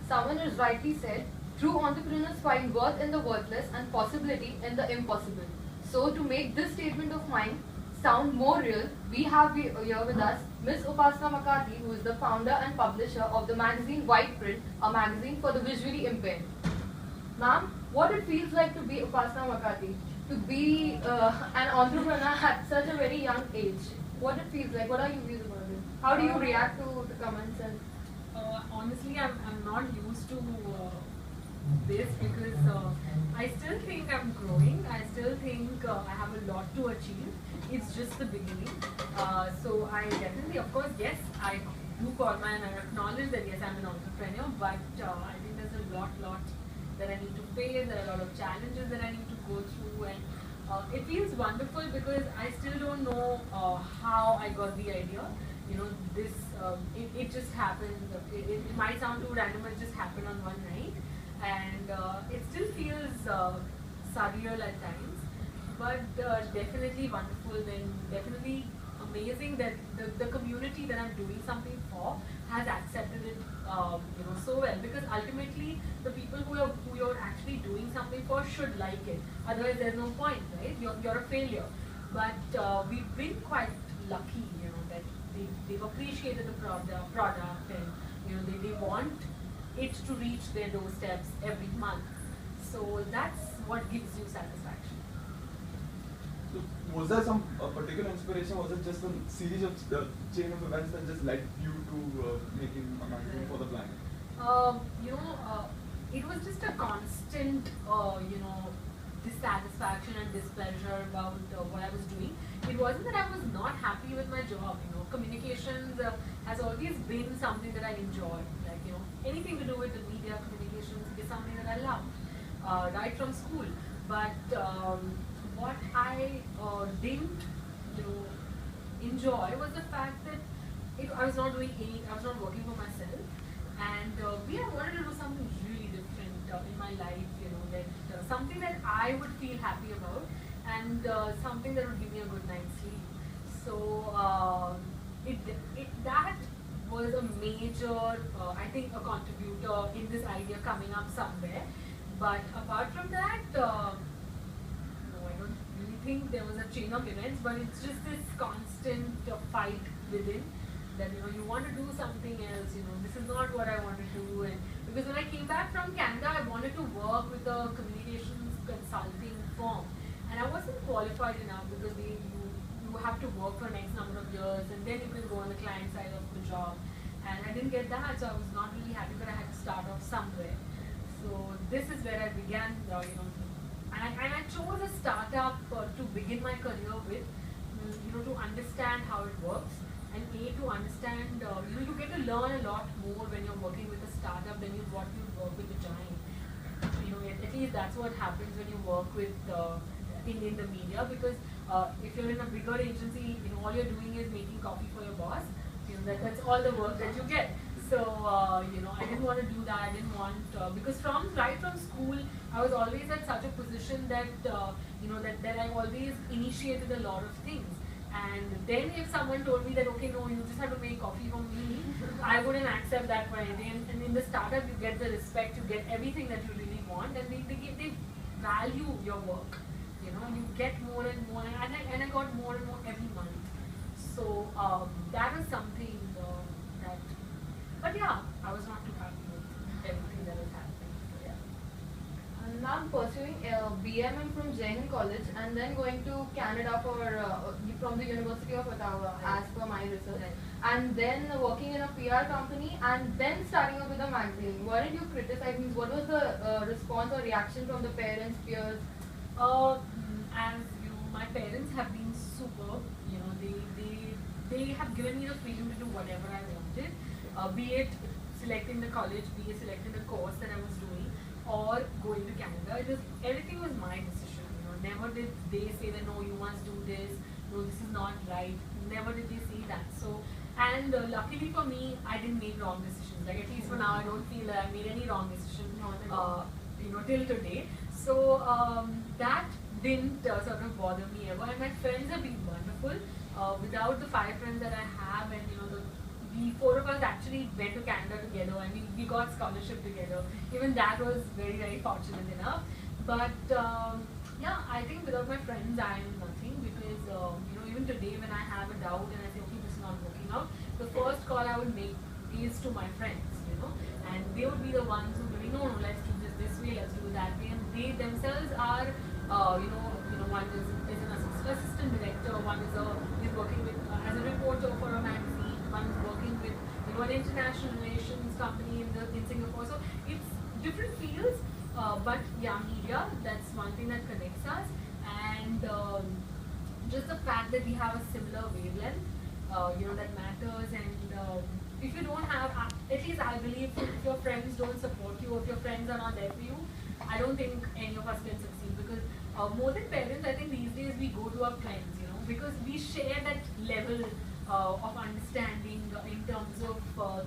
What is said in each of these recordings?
Someone has rightly said, true entrepreneurs find worth in the worthless and possibility in the impossible. So, to make this statement of mine sound more real, we have here with us Miss Upasana Makati, who is the founder and publisher of the magazine White Print, a magazine for the visually impaired. Ma'am, what it feels like to be Upasana Makati, to be an entrepreneur at such a very young age. What it feels like? What are your views about it? How do you react to the comments and Honestly, I'm not used to this because I still think I'm growing. I still think I have a lot to achieve. It's just the beginning. So I definitely, of course, yes, I do call my and I acknowledge that yes, I'm an entrepreneur, but I think there's a lot that I need to face. There are a lot of challenges that I need to go through, and it feels wonderful because I still don't know how I got the idea. You know, this it just happened. It might sound too random, but it just happened on one night, and it still feels surreal at times, but definitely wonderful. Then definitely amazing that the community that I'm doing something for has accepted it, so well. Because ultimately, the people who you're actually doing something for should like it. Otherwise, there's no point, right? You're a failure. But we've been quite lucky, that they've appreciated the product, and they want it to reach their doorsteps every month. So that's what gives you satisfaction. So was there some particular inspiration? Was it just a series of chain of events that just led you to making a magazine for the blind? It was just a constant, dissatisfaction and displeasure about what I was doing. It wasn't that I was not happy with my job. Communications has always been something that I enjoy. Like, anything to do with the media communications is something that I love, right from school. But what I didn't, enjoy was the fact that I was not doing I was not working for myself, and I wanted to do something really different in my life. That something that I would feel happy about, and something that would give me a good night's sleep. So that was a major, I think, a contributor in this idea coming up somewhere. But apart from that, no, I don't really think there was a chain of events. But it's just this constant fight within that you want to do something else. This is not what I want to do. And because when I came back from Canada, I wanted to work with a communications consulting firm, and I wasn't qualified enough because you have to work for X number of years, and then you can go on the client side of the job. And I didn't get that, so I was not really happy, but I had to start off somewhere. So this is where I began, and I chose a startup to begin my career with, to understand how it works, and to understand, you get to learn a lot more when you're working with a startup than what you work with a giant. At least that's what happens when you work with in the media, because if you're in a bigger agency, all you're doing is making coffee for your boss. That's all the work that you get. So I didn't want to do that. I didn't want because right from school, I was always at such a position that that I always initiated a lot of things. And then if someone told me that, okay, no, you just have to make coffee for me, I wouldn't accept that for anything. And in the startup, you get the respect, you get everything that you really want, and they value your work. And you get more and more, and I got more and more every month. So that was something that, but yeah, I was not too happy with everything that was happening. So yeah. And now I'm pursuing BMM from Jain College and then going to Canada from the University of Ottawa, as per my research. Right. And then working in a PR company and then starting up with a magazine. What did you criticize? Means what was the response or reaction from the parents, peers? As my parents have been superb. They have given me the freedom to do whatever I wanted, be it selecting the college, be it selecting the course that I was doing, or going to Canada. Everything was my decision. Never did they say that no, you must do this. No, this is not right. Never did they say that. So, and luckily for me, I didn't make wrong decisions. Like, at least for now, I don't feel that I made any wrong decision. Till today. So that didn't sort of bother me ever. And my friends have been wonderful. Without the 5 friends that I have, and the we four of us actually went to Canada together, and we got scholarship together. Even that was very, very fortunate enough. But yeah, I think without my friends, I am nothing, because even today when I have a doubt and I say, okay, this is not working out, the first call I would make is to my friends, and they would be the ones who would be, no, let's do this way, let's do that way, and they themselves are, one is an assistant director, one is working with as a reporter for a magazine, one is working with an international relations company in Singapore. So it's different fields, but yeah, media, that's one thing that connects us, and just the fact that we have a similar wavelength, that matters. And if you don't have, at least I believe, if your friends don't support you, or if your friends are not there for you, I don't think any of us can succeed, because more than parents, I think these days we go to our friends, because we share that level of understanding in terms of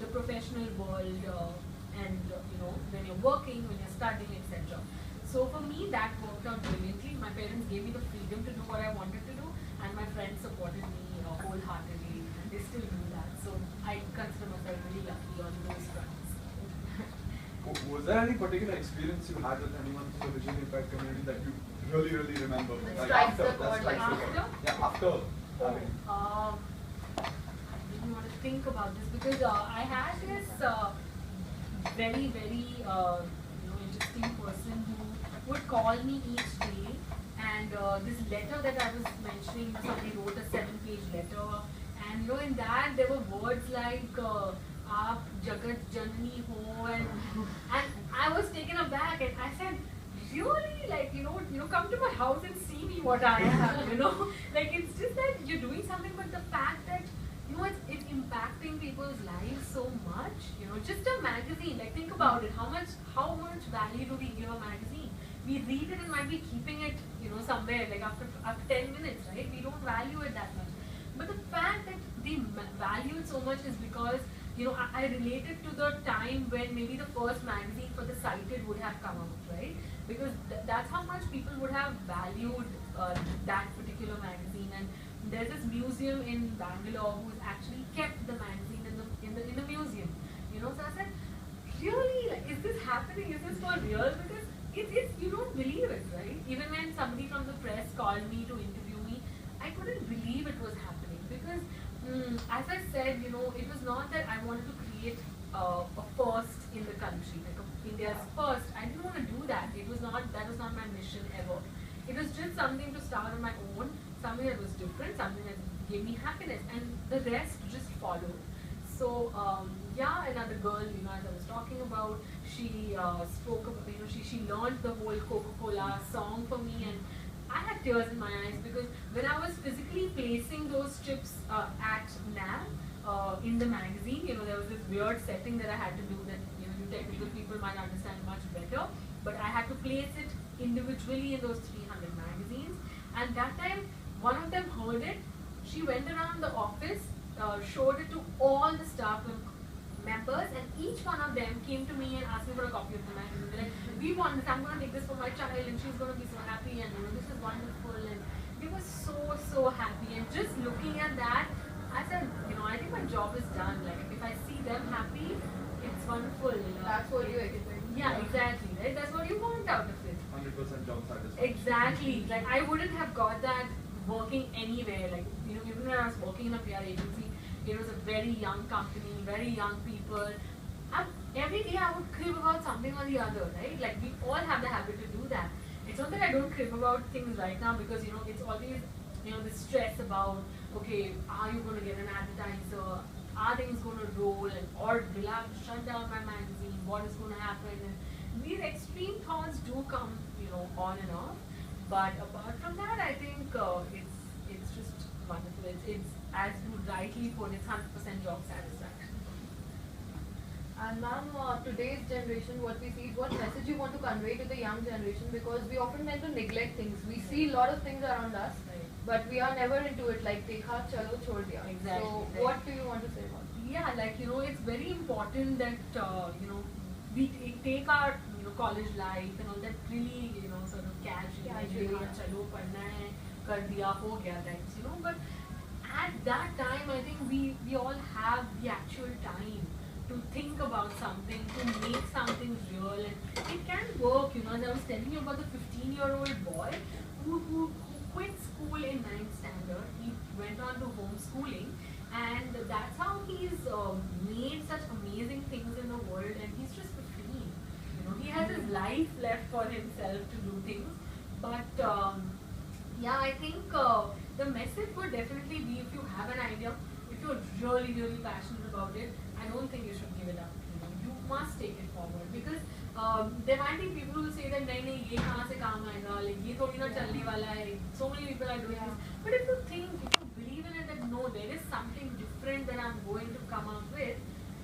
the professional world, and when you're working, when you're studying, etc. So for me, that worked out brilliantly. My parents gave me the freedom to do what I wanted to do, and my friends supported me wholeheartedly, and they still do that. So I consider myself really lucky on those fronts. Was there any particular experience you had with anyone from the visually impaired community that you really, really remember? That strikes the chord, like after? Yeah, after. Having. I really want to think about this, because I had this very, very interesting person who would call me each day, and this letter that I was mentioning, somebody wrote a 7-page letter, and in that there were words like Aap Jagat Janani ho, and I was taken aback, and I said, really, like come to my house and see me what I am, like it's just that you're doing something, but the fact that it's impacting people's lives so much, just a magazine, like think about it, how much value do we give a magazine? We read it and might be keeping it, somewhere, like after 10 minutes, right? We don't value it that much. But the fact that they value it so much is because, I related to the time when maybe the first magazine for the sighted would have come out, right? Because that's how much people would have valued that particular magazine. And there's this museum in Bangalore who's actually kept the magazine in the museum. So I said, really, like, is this happening? Is this for real? Because it's you don't believe it, right? Even when somebody from the press called me to interview me, I couldn't believe it was happening, because as I said, it was not that I wanted to create a first in the country, like India's first. I didn't want to do that. That was not my mission ever. It was just something to start on my own, something that was different, something that gave me happiness, and the rest just followed. So another girl, as I was talking about, she spoke about, she learned the whole Coca-Cola song for me, and I had tears in my eyes, because when I was physically placing those strips at NAB in the magazine, there was this weird setting that I had to do that, you technical people might understand much better, but I had to place it individually in those 300 magazines, and that time one of them heard it. She went around the office, showed it to all the staff members, and each one of them came to me and asked me for a copy of the magazine. They're like, we want this, I'm going to take this for my child, and she's going to be so happy, and this is wonderful, and they were so happy. And just looking at that, I said, I think my job is done. Like, if I see them happy, it's wonderful. That's what you expect. Yeah, exactly, right? That's what you want out of it. 100% job satisfaction. Exactly. Like, I wouldn't have got that working anywhere. Like, even when I was working in a PR agency, it was a very young company, very young people. And every day I would crib about something or the other, right? Like, we all have the habit to do that. It's not that I don't crib about things right now, because, it's always, the stress about, okay, are you going to get an advertiser? Are things going to roll? Or will I have to shut down my magazine? What is going to happen? And these extreme thoughts do come, on and off. But apart from that, I think it's just wonderful. It's as you rightly put, it's 100% job satisfaction. And ma'am, today's generation, what we see is what message you want to convey to the young generation, because we often tend to neglect things. We see a lot of things around us, Right. but we are never into it, like dekha, chalo, chhod diya. Exactly, So right. what do you want to say about it? Yeah, like, it's very important that, we take our, college life and all that really, sort of casually, like, Casually, "Haan, yeah. chalo, padhna hai, kar diya, ho gaya," types, but at that time, I think we all have the actual time to think about something, to make something real, and it can work. As I was telling you about the 15-year-old boy who quit school in ninth standard. He went on to homeschooling, and that's how he's made such amazing things in the world. And he's just 15. He has his life left for himself to do things. But yeah, I think the message would definitely be, if you have an idea, if you're really, really passionate about it, I don't think you should give it up. You must take it forward, because there might be people who say that nahi nahi ye kahan se kaam aayega, like ye thodi na chalne wala hai. So many people are doing this. But if you believe in it, that no, there is something different that I'm going to come up with,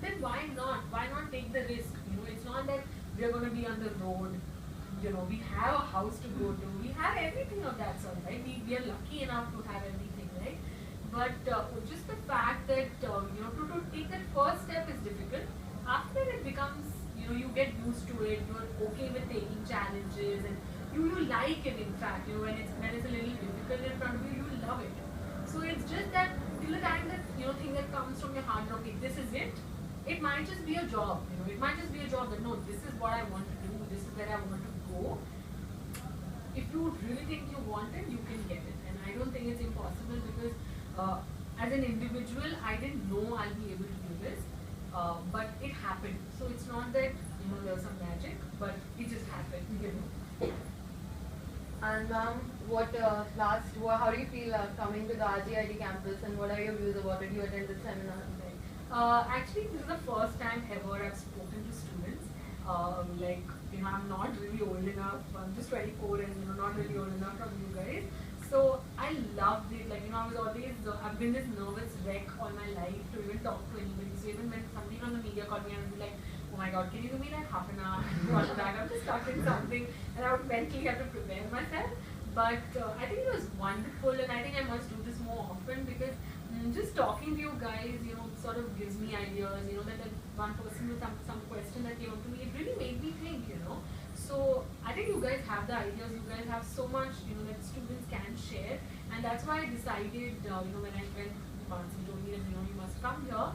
then why not? Why not take the risk? It's not that we are going to be on the road. We have a house to go to. We have everything of that sort, right? We are lucky enough to have everything, right? But just the fact that, to take that first step is difficult. After that, it becomes, you get used to it. You're okay with taking challenges, and you like it, in fact. When it's a little difficult in front of you, you love it. So it's just that till the time that, thing that comes from your heart, okay, this is it. It might just be a job, it might just be a job that, no, this is what I want to do, this is where I want to go. If you really think you want it, you can get it. And I don't think it's impossible, because as an individual, I didn't know I'll be able to do this, but it happened. So it's not that, there's some magic, but it just happened, And ma'am, how do you feel coming to the RGIT campus, and what are your views about it? You attended seminars. Actually, this is the first time ever I've spoken to students. I'm not really old enough. I'm just 24 and not really old enough from you guys. So I loved it. I've been this nervous wreck all my life to even talk to anybody. So even when somebody from the media called me, I would be like, oh my god, can you give me like half an hour to call back? I'm just stuck in something, and I would mentally have to prepare myself. But I think it was wonderful, and I think I must do this more often, because just talking to you guys, sort of gives me ideas. That one person with some question that came up to me, it really made me think. So I think you guys have the ideas. You guys have so much, that students can share, and that's why I decided, when Mansi told me that you must come here,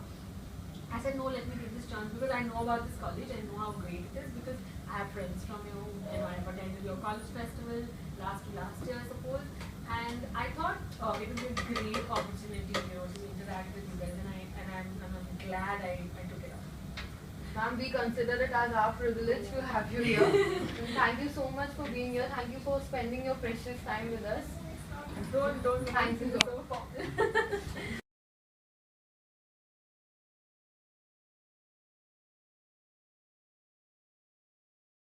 I said no, let me take this chance, because I know about this college. I know how great it is, because I have friends from you. I've attended your college festival last year, I suppose. And I thought it would be a great opportunity, to interact with you guys, and I'm glad I took it up. Ma'am, we consider it as our privilege to have you here. Thank you so much for being here. Thank you for spending your precious time with us. Don't Thank you. so formal.